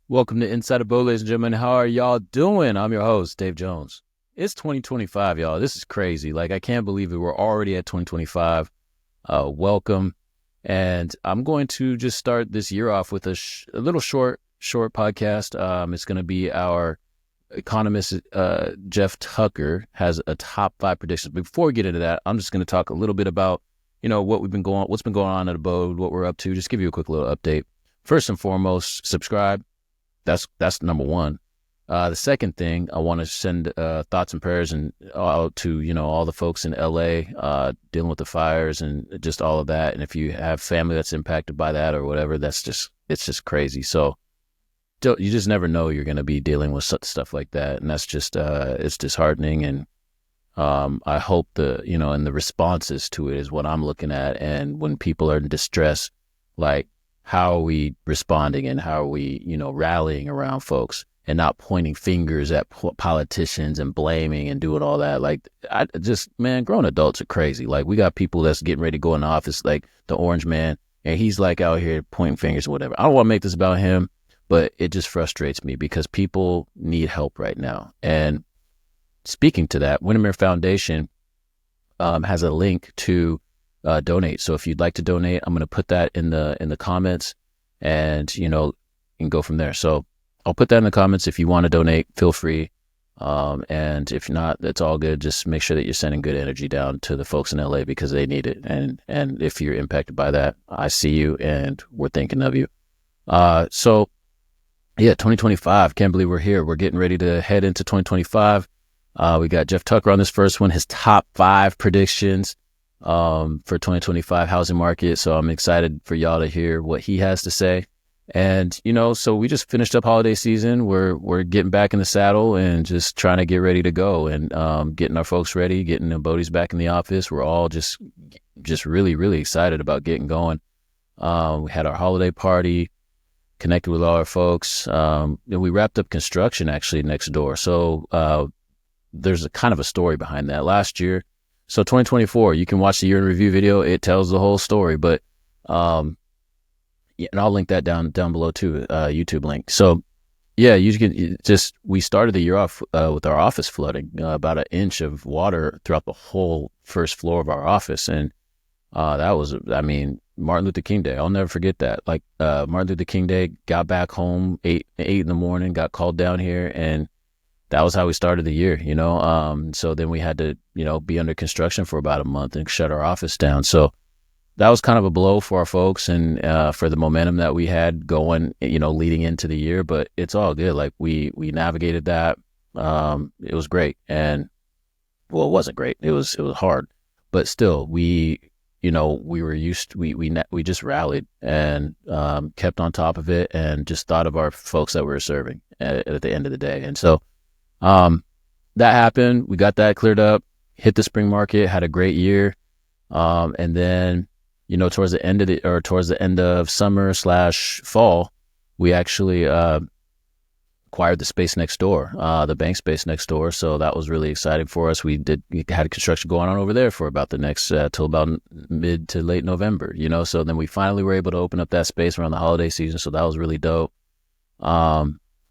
Welcome to Inside Abode, ladies and gentlemen. How are y'all doing? I'm your host, Dave Jones. It's 2025, y'all. This is crazy. I can't believe it. We're already at 2025. Welcome. And I'm going to just start this year off with a little short podcast. It's going to be our economist, Jeff Tucker, has a top 5 predictions. Before we get into that, I'm just going to talk a little bit about, what's been going on at Abode, what we're up to. Just give you a quick little update. First and foremost, subscribe. That's number one. The second thing, I want to send thoughts and prayers out to all the folks in LA dealing with the fires and just all of that. And if you have family that's impacted by that or whatever, it's just crazy. So you just never know you're going to be dealing with stuff like that, and that's just it's disheartening. And I hope and the responses to it is what I'm looking at. And when people are in distress, how are we responding and how are we, rallying around folks and not pointing fingers at politicians and blaming and doing all that? Grown adults are crazy. We got people that's getting ready to go in the office, like the orange man, and he's out here pointing fingers and whatever. I don't want to make this about him, but it just frustrates me because people need help right now. And speaking to that, Windermere Foundation has a link to donate. So if you'd like to donate, I'm going to put that in the comments, and you can go from there. So I'll put that in the comments. If you want to donate, feel free. And if not, that's all good. Just make sure that you're sending good energy down to the folks in LA because they need it. And if you're impacted by that, I see you and we're thinking of you. So yeah, 2025. Can't believe we're here. We're getting ready to head into 2025. We got Jeff Tucker on this first one, his top 5 predictions for 2025 housing market. So I'm excited for y'all to hear what he has to say. And, so we just finished up holiday season. We're getting back in the saddle and just trying to get ready to go and getting our folks ready, getting the Abodes back in the office. We're all just really, really excited about getting going. We had our holiday party, connected with all our folks. And we wrapped up construction actually next door. So there's a kind of a story behind that. Last year, so 2024, you can watch the year in review video. It tells the whole story, but, yeah, and I'll link that down below too, YouTube link. So yeah, we started the year off, with our office flooding, about an inch of water throughout the whole first floor of our office. And, that was, Martin Luther King Day. I'll never forget that. Martin Luther King Day, got back home 8 in the morning, got called down here, and that was how we started the year, so then we had to, be under construction for about a month and shut our office down. So that was kind of a blow for our folks and for the momentum that we had going, leading into the year. But it's all good. We navigated that. It was great. And well, it wasn't great. It was hard, but still we just rallied and kept on top of it and just thought of our folks that we were serving at the end of the day. And so that happened. We got that cleared up, hit the spring market, had a great year. And then, towards the end of summer / fall, we actually, acquired the space next door, the bank space next door. So that was really exciting for us. We had construction going on over there for about the next, till about mid to late November, so then we finally were able to open up that space around the holiday season. So that was really dope.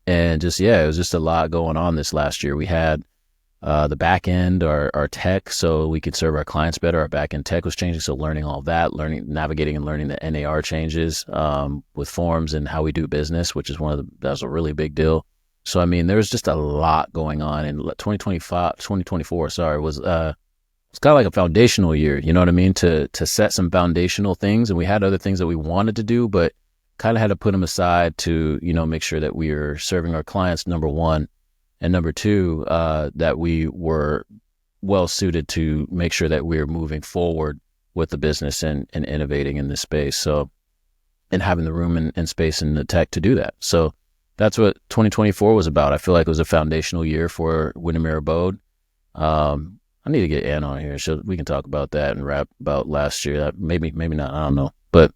And it was just a lot going on this last year. We had the back end, our tech, so we could serve our clients better. Our back end tech was changing, so learning all that, navigating and learning the NAR changes with forms and how we do business, which is that was a really big deal. So there was just a lot going on. And 2024, was it's kind of like a foundational year. You know what I mean? To set some foundational things, and we had other things that we wanted to do, but kind of had to put them aside to, make sure that we are serving our clients, number one, and number two, that we were well suited to make sure that we're moving forward with the business and innovating in this space. So, and having the room and space and the tech to do that. So that's what 2024 was about. I feel like it was a foundational year for Windermere Abode. I need to get Ann on here so we can talk about that and rap about last year. Maybe not. I don't know, but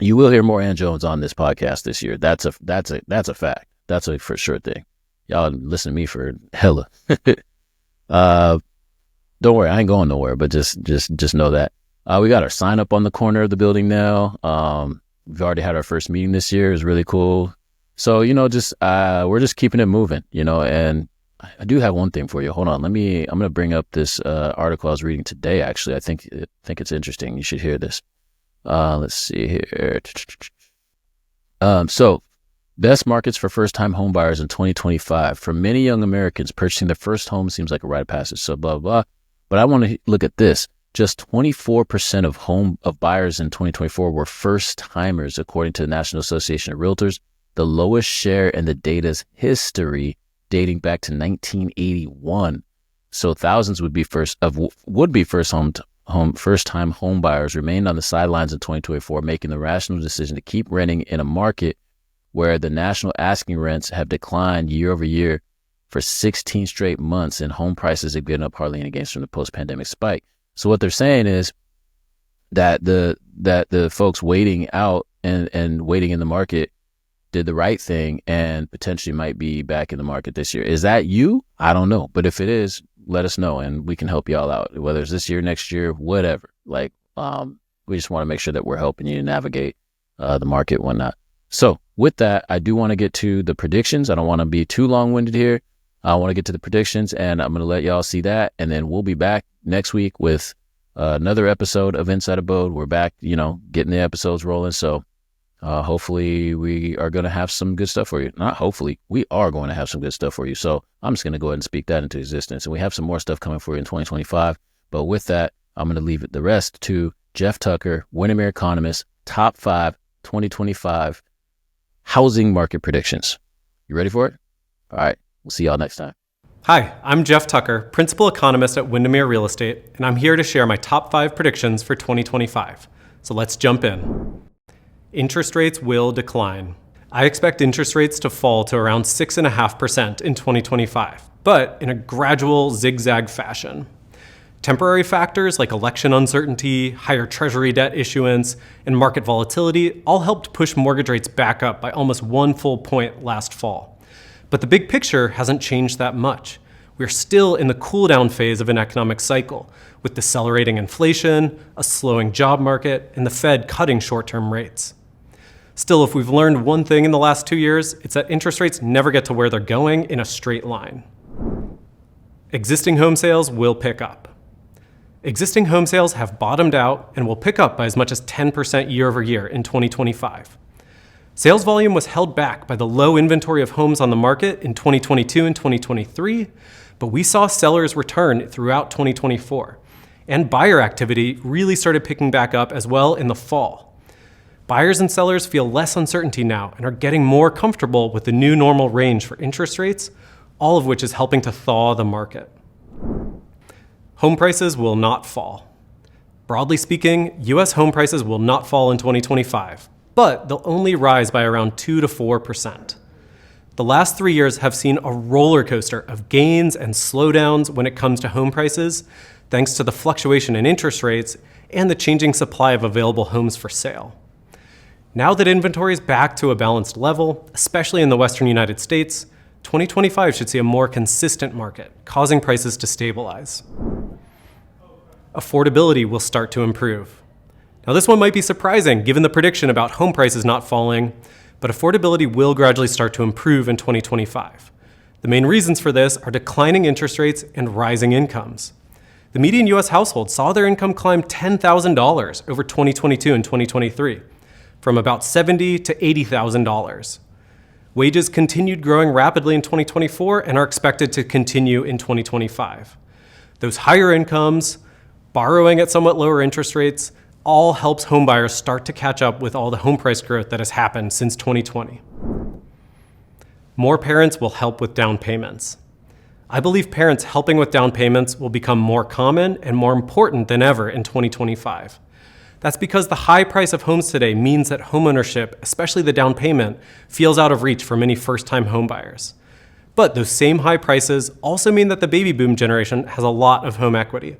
you will hear more Ann Jones on this podcast this year. That's a fact. That's a for sure thing. Y'all listen to me for hella. Don't worry, I ain't going nowhere, but just know that. We got our sign up on the corner of the building now. We've already had our first meeting this year. It was really cool. So, just we're just keeping it moving, and I do have one thing for you. Hold on. I'm going to bring up this article I was reading today, actually. I think it's interesting. You should hear this. Let's see here. So best markets for first-time home buyers in 2025. For many young Americans, purchasing their first home seems like a rite of passage, so blah, blah. But I want to look at this. Just 24% of buyers in 2024 were first-timers, according to the National Association of Realtors, the lowest share in the data's history, dating back to 1981. So thousands would be first-time home buyers remained on the sidelines in 2024, making the rational decision to keep renting in a market where the national asking rents have declined year over year for 16 straight months, and home prices have given up hardly any gains from the post-pandemic spike. So what they're saying is that the folks waiting out and waiting in the market did the right thing and potentially might be back in the market this year. Is that you? I don't know. But if it is, let us know and we can help you all out, whether it's this year, next year, whatever. We just want to make sure that we're helping you navigate the market, whatnot. So with that, I do want to get to the predictions. I don't want to be too long-winded here. I want to get to the predictions, and I'm going to let y'all see that. And then we'll be back next week with another episode of Inside Abode. We're back, getting the episodes rolling. So hopefully we are going to have some good stuff for you. Not hopefully, we are going to have some good stuff for you. So I'm just going to go ahead and speak that into existence. And we have some more stuff coming for you in 2025. But with that, I'm going to leave the rest to Jeff Tucker, Windermere Economist, top 5 2025 housing market predictions. You ready for it? All right. We'll see y'all next time. Hi, I'm Jeff Tucker, Principal Economist at Windermere Real Estate, and I'm here to share my top 5 predictions for 2025. So let's jump in. Interest rates will decline. I expect interest rates to fall to around 6.5% in 2025, but in a gradual zigzag fashion. Temporary factors like election uncertainty, higher treasury debt issuance, and market volatility all helped push mortgage rates back up by almost 1 full point last fall. But the big picture hasn't changed that much. We're still in the cool-down phase of an economic cycle, with decelerating inflation, a slowing job market, and the Fed cutting short-term rates. Still, if we've learned one thing in the last 2 years, it's that interest rates never get to where they're going in a straight line. Existing home sales will pick up. Existing home sales have bottomed out and will pick up by as much as 10% year over year in 2025. Sales volume was held back by the low inventory of homes on the market in 2022 and 2023, but we saw sellers return throughout 2024, and buyer activity really started picking back up as well in the fall. Buyers and sellers feel less uncertainty now and are getting more comfortable with the new normal range for interest rates, all of which is helping to thaw the market. Home prices will not fall. Broadly speaking, U.S. home prices will not fall in 2025. But they'll only rise by around 2 to 4%. The last 3 years have seen a roller coaster of gains and slowdowns when it comes to home prices, thanks to the fluctuation in interest rates and the changing supply of available homes for sale. Now that inventory is back to a balanced level, especially in the Western United States, 2025 should see a more consistent market, causing prices to stabilize. Affordability will start to improve. Now, this one might be surprising given the prediction about home prices not falling, but affordability will gradually start to improve in 2025. The main reasons for this are declining interest rates and rising incomes. The median U.S. household saw their income climb $10,000 over 2022 and 2023, from about $70,000 to $80,000. Wages continued growing rapidly in 2024 and are expected to continue in 2025. Those higher incomes, borrowing at somewhat lower interest rates, all helps homebuyers start to catch up with all the home price growth that has happened since 2020. More parents will help with down payments. I believe parents helping with down payments will become more common and more important than ever in 2025. That's because the high price of homes today means that homeownership, especially the down payment, feels out of reach for many first-time homebuyers. But those same high prices also mean that the baby boom generation has a lot of home equity.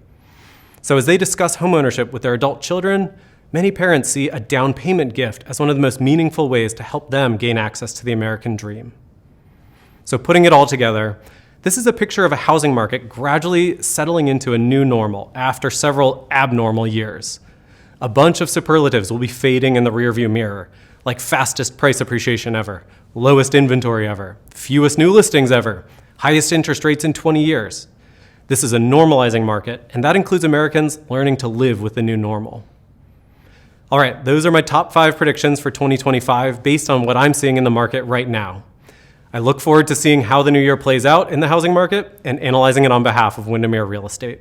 So as they discuss homeownership with their adult children, many parents see a down payment gift as one of the most meaningful ways to help them gain access to the American dream. So putting it all together, this is a picture of a housing market gradually settling into a new normal after several abnormal years. A bunch of superlatives will be fading in the rearview mirror, like fastest price appreciation ever, lowest inventory ever, fewest new listings ever, highest interest rates in 20 years. This is a normalizing market, and that includes Americans learning to live with the new normal. All right, those are my top 5 predictions for 2025 based on what I'm seeing in the market right now. I look forward to seeing how the new year plays out in the housing market and analyzing it on behalf of Windermere Real Estate.